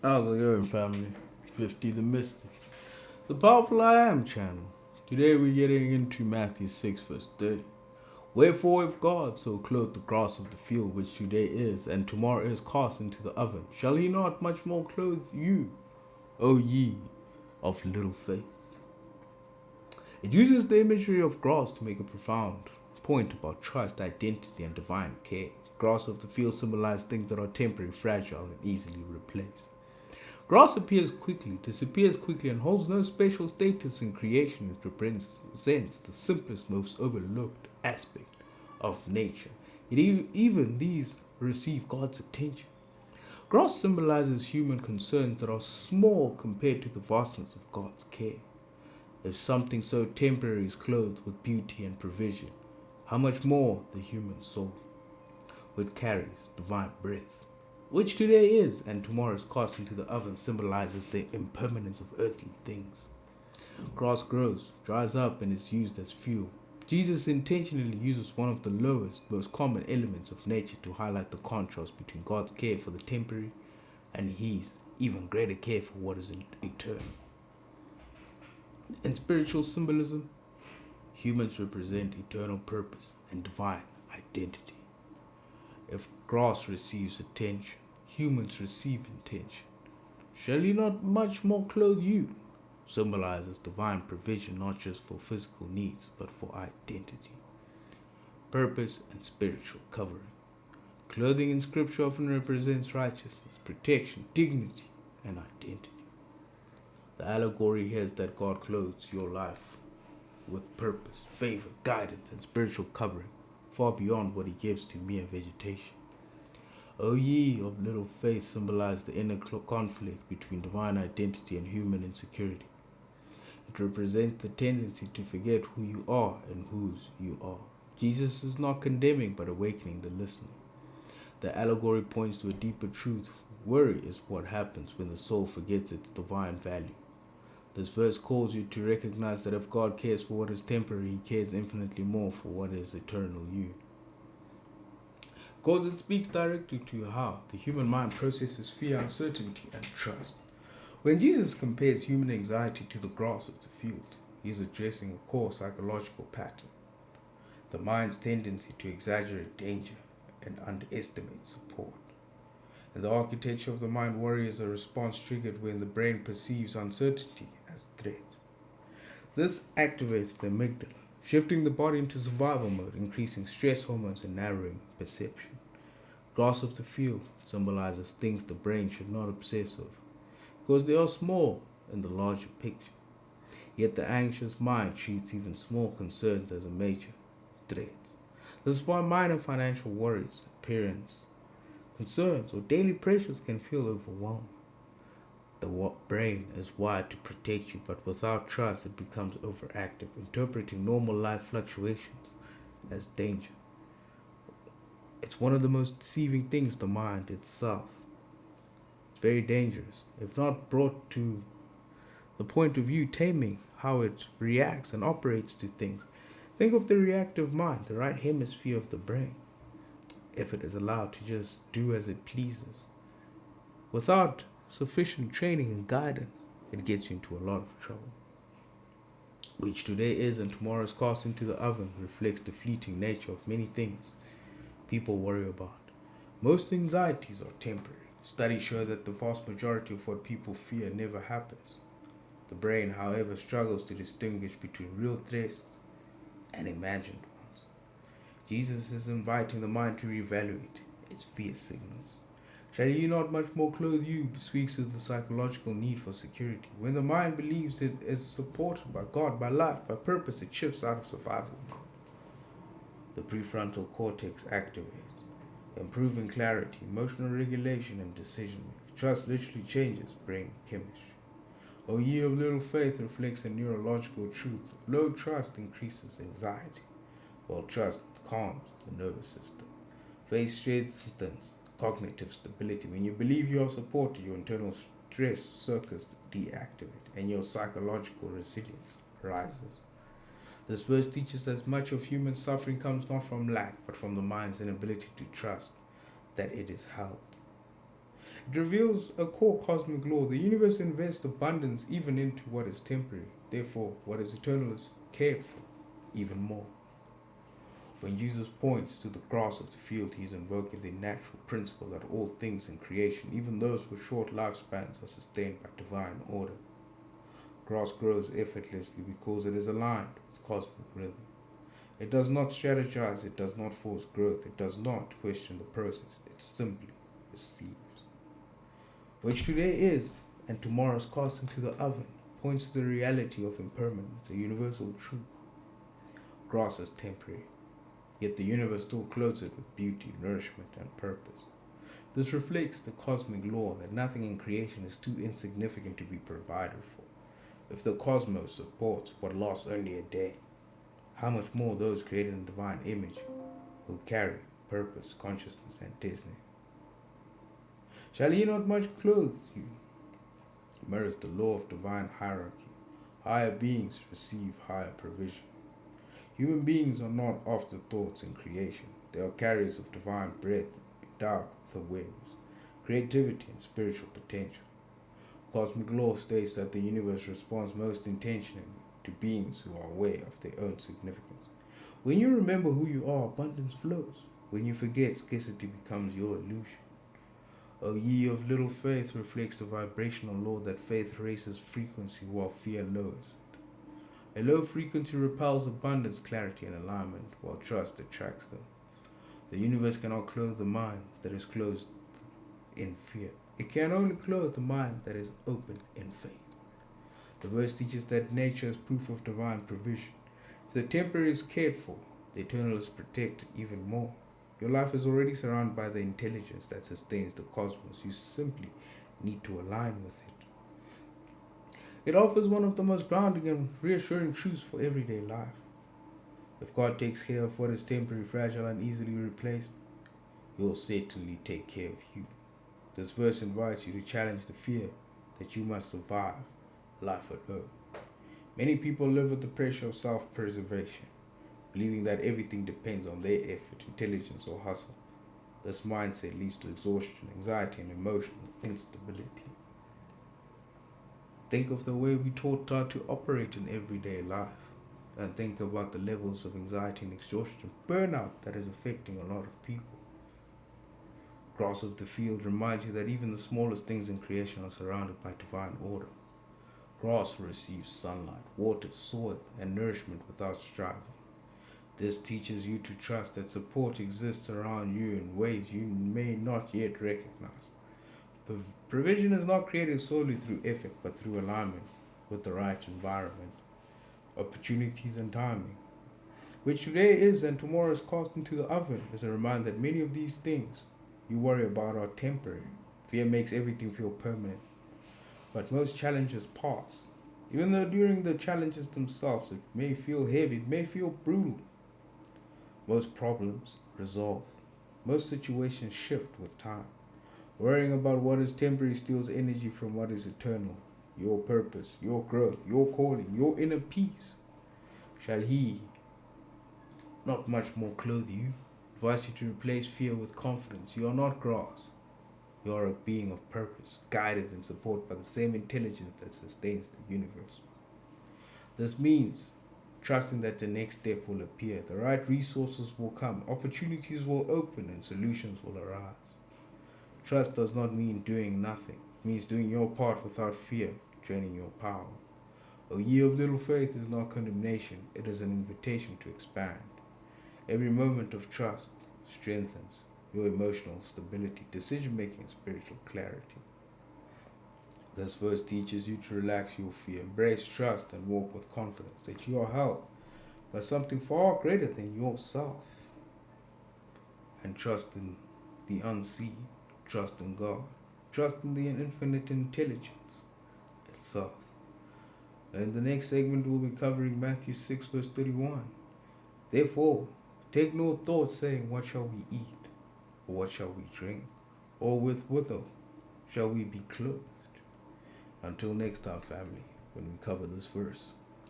How's it going, family? 50 the Mystic, the Powerful I Am channel. Today we're getting into Matthew 6, verse 30. Wherefore, if God so clothe the grass of the field, which today is, and tomorrow is cast into the oven, shall he not much more clothe you, O ye of little faith? It uses the imagery of grass to make a profound point about trust, identity, and divine care. Grass of the field symbolizes things that are temporary, fragile, and easily replaced. Grass appears quickly, disappears quickly, and holds no special status in creation. It represents the simplest, most overlooked aspect of nature. Even these receive God's attention. Grass symbolizes human concerns that are small compared to the vastness of God's care. If something so temporary is clothed with beauty and provision, how much more the human soul, which carries divine breath, which today is and tomorrow is cast into the oven, symbolizes the impermanence of earthly things. Grass grows, dries up, and is used as fuel. Jesus intentionally uses one of the lowest, most common elements of nature to highlight the contrast between God's care for the temporary and His even greater care for what is eternal. In spiritual symbolism, humans represent eternal purpose and divine identity. If grass receives attention, humans receive intention. Shall he not much more clothe you? Symbolizes divine provision not just for physical needs, but for identity, purpose, and spiritual covering. Clothing in Scripture often represents righteousness, protection, dignity, and identity. The allegory here is that God clothes your life with purpose, favor, guidance, and spiritual covering, far beyond what He gives to mere vegetation. O ye of little faith symbolize the inner conflict between divine identity and human insecurity. It represents the tendency to forget who you are and whose you are. Jesus is not condemning but awakening the listener. The allegory points to a deeper truth. Worry is what happens when the soul forgets its divine value. This verse calls you to recognize that if God cares for what is temporary, He cares infinitely more for what is eternal you. Because it speaks directly to how the human mind processes fear, uncertainty, and trust. When Jesus compares human anxiety to the grass of the field, He is addressing a core psychological pattern: the mind's tendency to exaggerate danger and underestimate support. In the architecture of the mind, worry is a response triggered when the brain perceives uncertainty as threat. This activates the amygdala, shifting the body into survival mode, increasing stress hormones and narrowing perception. Grass of the field symbolizes things the brain should not obsess over, because they are small in the larger picture. Yet the anxious mind treats even small concerns as a major threat. This is why minor financial worries, appearance, concerns, or daily pressures can feel overwhelming. The brain is wired to protect you, but without trust, it becomes overactive, interpreting normal life fluctuations as danger. It's one of the most deceiving things, the mind itself. It's very dangerous, if not brought to the point of view, taming how it reacts and operates to things. Think of the reactive mind, the right hemisphere of the brain, if it is allowed to just do as it pleases. Without sufficient training and guidance, it gets you into a lot of trouble. Which today is and tomorrow is cast into the oven reflects the fleeting nature of many things people worry about. Most anxieties are temporary. Studies show that the vast majority of what people fear never happens. The brain, however, struggles to distinguish between real threats and imagined ones. Jesus is inviting the mind to reevaluate its fear signals. Shall ye not much more clothe you? Speaks of the psychological need for security. When the mind believes it is supported by God, by life, by purpose, it shifts out of survival mode. The prefrontal cortex activates, improving clarity, emotional regulation, and decision making. Trust literally changes brain chemistry. O ye of little faith reflects a neurological truth. Low trust increases anxiety, while trust calms the nervous system. Faith strengthens cognitive stability. When you believe you are supported, your internal stress circuits deactivate and your psychological resilience rises. This verse teaches that much of human suffering comes not from lack, but from the mind's inability to trust that it is held. It reveals a core cosmic law. The universe invests abundance even into what is temporary. Therefore, what is eternal is cared for even more. When Jesus points to the grass of the field, he is invoking the natural principle that all things in creation, even those with short lifespans, are sustained by divine order. Grass grows effortlessly because it is aligned with cosmic rhythm. It does not strategize, it does not force growth, it does not question the process, it simply receives. Which today is, and tomorrow is cast into the oven, points to the reality of impermanence, a universal truth. Grass is temporary, yet the universe still clothes it with beauty, nourishment, and purpose. This reflects the cosmic law that nothing in creation is too insignificant to be provided for. If the cosmos supports what lasts only a day, how much more those created in divine image who carry purpose, consciousness, and destiny. Shall he not much clothe you? Mirrors the law of divine hierarchy. Higher beings receive higher provision. Human beings are not afterthoughts in creation. They are carriers of divine breath, endowed with awareness, creativity, and spiritual potential. Cosmic law states that the universe responds most intentionally to beings who are aware of their own significance. When you remember who you are, abundance flows. When you forget, scarcity becomes your illusion. O ye of little faith reflects the vibrational law that faith raises frequency while fear lowers it. A low frequency repels abundance, clarity, and alignment, while trust attracts them. The universe cannot clothe the mind that is closed in fear. It can only clothe the mind that is open in faith. The verse teaches that nature is proof of divine provision. If the temporary is cared for, the eternal is protected even more. Your life is already surrounded by the intelligence that sustains the cosmos. You simply need to align with it. It offers one of the most grounding and reassuring truths for everyday life. If God takes care of what is temporary, fragile, and easily replaced, He will certainly take care of you. This verse invites you to challenge the fear that you must survive life on earth. Many people live with the pressure of self-preservation, believing that everything depends on their effort, intelligence, or hustle. This mindset leads to exhaustion, anxiety, and emotional instability. Think of the way we taught to operate in everyday life, and think about the levels of anxiety and exhaustion, burnout that is affecting a lot of people. Grass of the field reminds you that even the smallest things in creation are surrounded by divine order. Grass receives sunlight, water, soil, and nourishment without striving. This teaches you to trust that support exists around you in ways you may not yet recognize. Provision is not created solely through effort, but through alignment with the right environment, opportunities, and timing. Which today is and tomorrow is cast into the oven, is a reminder that many of these things you worry about are temporary. Fear makes everything feel permanent. But most challenges pass. Even though during the challenges themselves it may feel heavy, it may feel brutal. Most problems resolve. Most situations shift with time. Worrying about what is temporary steals energy from what is eternal. Your purpose, your growth, your calling, your inner peace. Shall He not much more clothe you? Advise you to replace fear with confidence. You are not grass. You are a being of purpose, guided and supported by the same intelligence that sustains the universe. This means trusting that the next step will appear, the right resources will come, opportunities will open, and solutions will arise. Trust does not mean doing nothing. It means doing your part without fear, draining your power. A year of little faith is not condemnation, it is an invitation to expand. Every moment of trust strengthens your emotional stability, decision-making, and spiritual clarity. This verse teaches you to relax your fear, embrace trust, and walk with confidence that you are held by something far greater than yourself. And trust in the unseen, trust in God, trust in the infinite intelligence itself. In the next segment, we'll be covering Matthew 6, verse 31. Therefore, take no thought saying, what shall we eat? Or what shall we drink? Or withal shall we be clothed? Until next time, family, when we cover this verse.